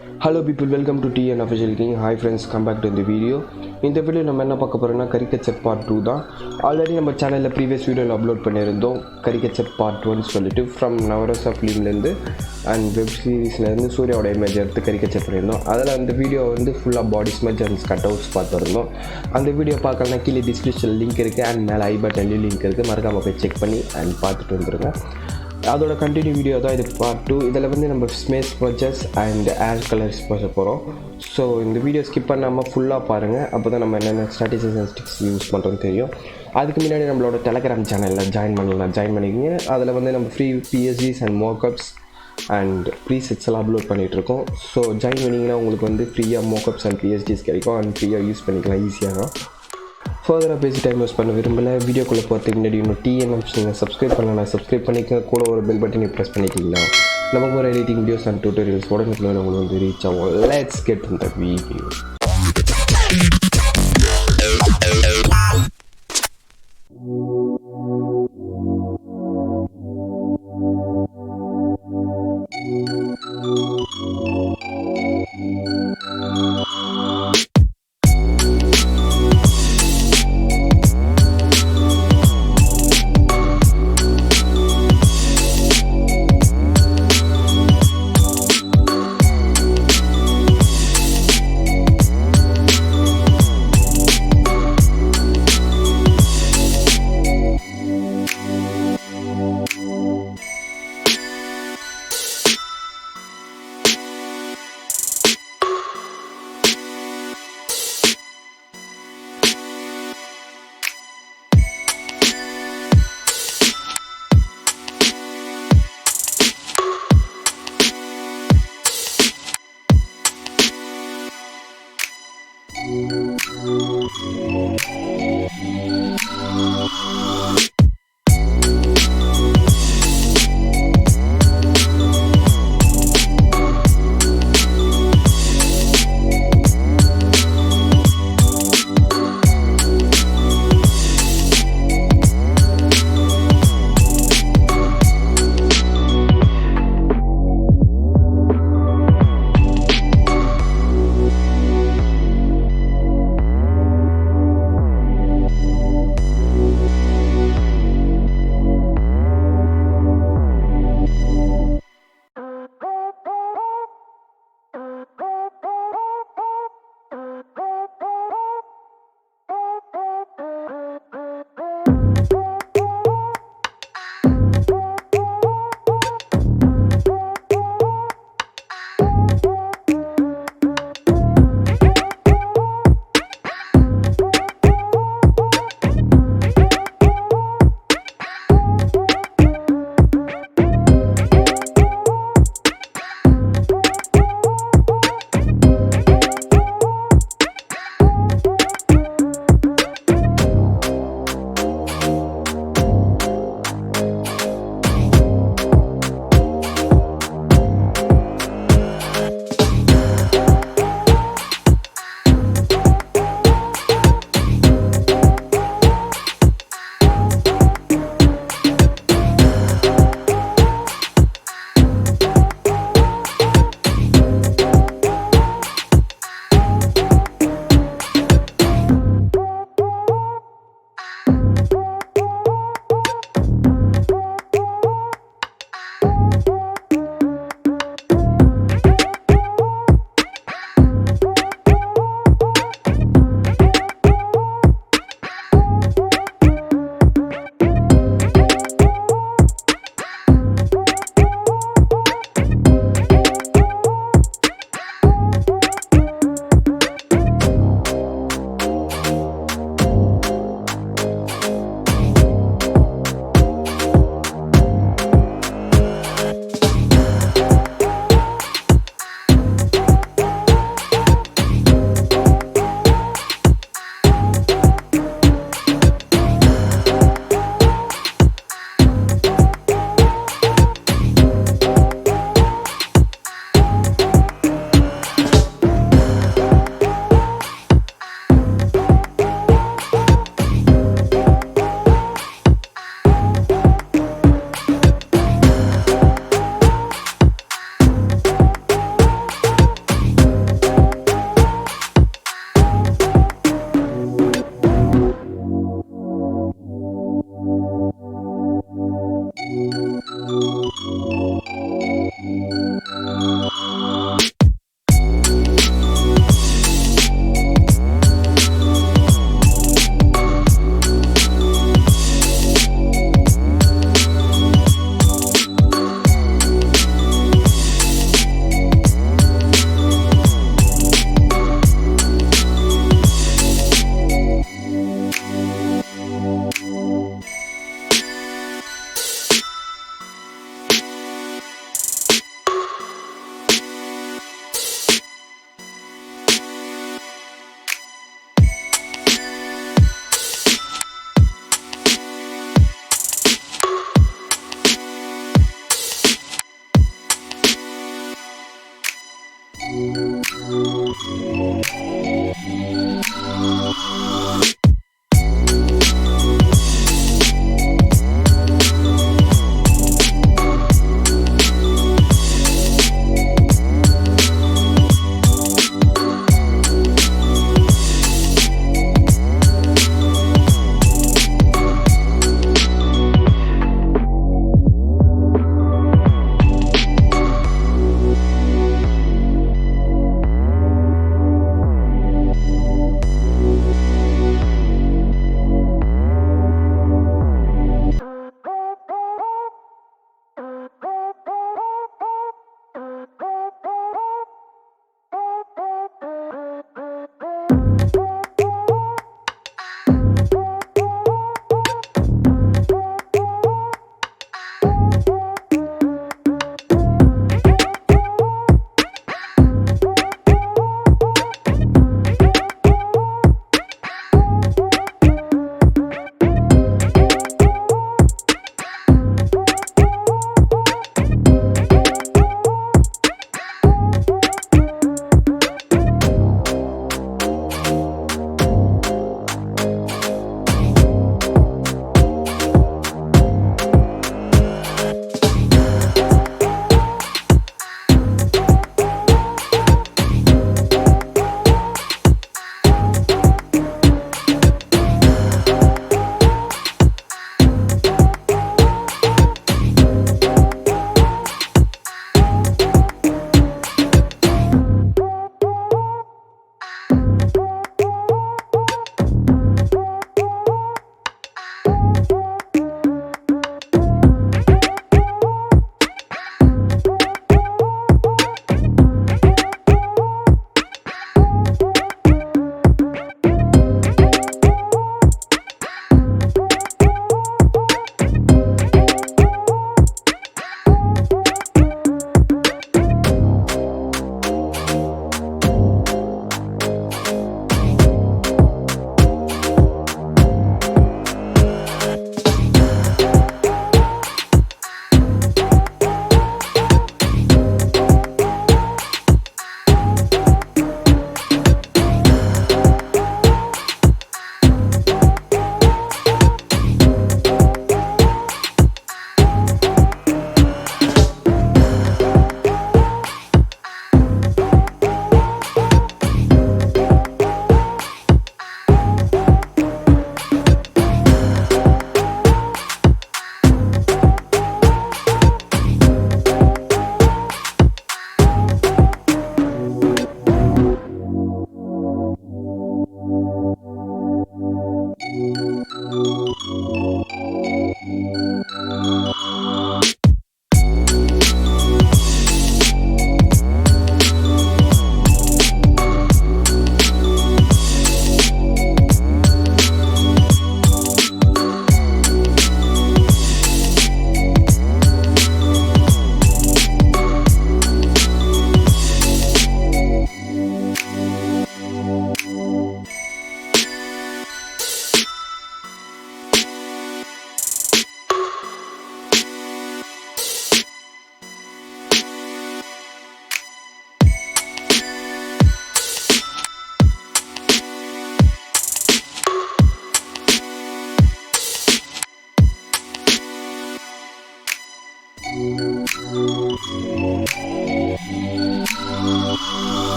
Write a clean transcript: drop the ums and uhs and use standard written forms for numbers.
Hello people, welcome to TN Official King. Hi friends, come back to the video. இந்த video நம்ம என்ன பார்க்க போறோம்னா கரிகேச்சர் பார்ட் 2 தான். ஆல்ரெடி நம்ம சேனல்ல ப்ரீவியஸ் வீடியோல அப்லோட் பண்ணியிருந்தோம் கரிகேச்சர் பார்ட் 1 சொல்லிட்டு ஃப்ரம் நவரசா ஃபிலிம்ல இருந்து அண்ட் வெப் சீரிஸ்ல இருந்து சூர்யாவோட இமேஜ் எடுத்து கரிகேச்சர் பண்ணியிருந்தோம். அதில் அந்த வீடியோ வந்து ஃபுல்லாக பாடி ஸ்மெச் அண்ட் கட் அவுட்ஸ் பார்த்துருந்தோம். அந்த வீடியோ பார்க்கலாம் கீழே டிஸ்கிரிப்ஷன் லிங்க் இருக்குது அண்ட் மேலே ஐ பட்டன்லேயும் லிங்க் இருக்குது. மறக்காம போய் செக் பண்ணி அண்ட் பார்த்துட்டு வந்துருங்க. அதோட கண்டினியூ வீடியோ தான் இது பார்ட் 2. இதில் வந்து நம்ம ஸ்மேஸ் ஸ்மெச்சஸ் அண்ட் ஏர் கலர்ஸ் பேச போகிறோம். ஸோ இந்த வீடியோ ஸ்கிப் பண்ணாமல் ஃபுல்லாக பாருங்கள். அப்போ தான் நம்ம என்னென்ன ஸ்ட்ராட்டஜிஸ் அண்ட் ஸ்டிக்ஸ் யூஸ் பண்ணுறோன்னு தெரியும். அதுக்கு முன்னாடி நம்மளோட டெலகிராம் சேனலில் ஜாயின் பண்ணிக்கிங்க. அதில் வந்து நம்ம ஃப்ரீ பிஎஸ்டிஸ் அண்ட் மோக்கப்ஸ் அண்ட் ப்ரீசெட்ஸ் எல்லாம் அப்லோட் பண்ணிகிட்ருக்கோம். ஸோ ஜாயின் பண்ணிங்கன்னா உங்களுக்கு வந்து ஃப்ரீயாக மோக்கப்ஸ் அண்ட் பிஎஸ்டிஸ் கிடைக்கும் அண்ட் ஃப்ரீயாக யூஸ் பண்ணிக்கலாம் ஈஸியாக. ஃபர்தராக பேசி டைம் யூஸ் பண்ண விரும்பலை. வீடியோக்குள்ளே போகிறதுக்கு முன்னாடி இன்னும் டிஎன்எம் நீங்கள் சப்ஸ்கிரைப் பண்ணலாம், சப்ஸ்கிரைப் பண்ணிக்க, கூட ஒரு பெல் பட்டனை ப்ரெஸ் பண்ணிக்கலாம். நமக்கு ஒரு எடிட்டிங் வீடியோஸ் அண்ட் டியூட்டோரியல்ஸ் உடனே உங்களுக்கு வந்து ரீச் ஆகும். Let's get in the video.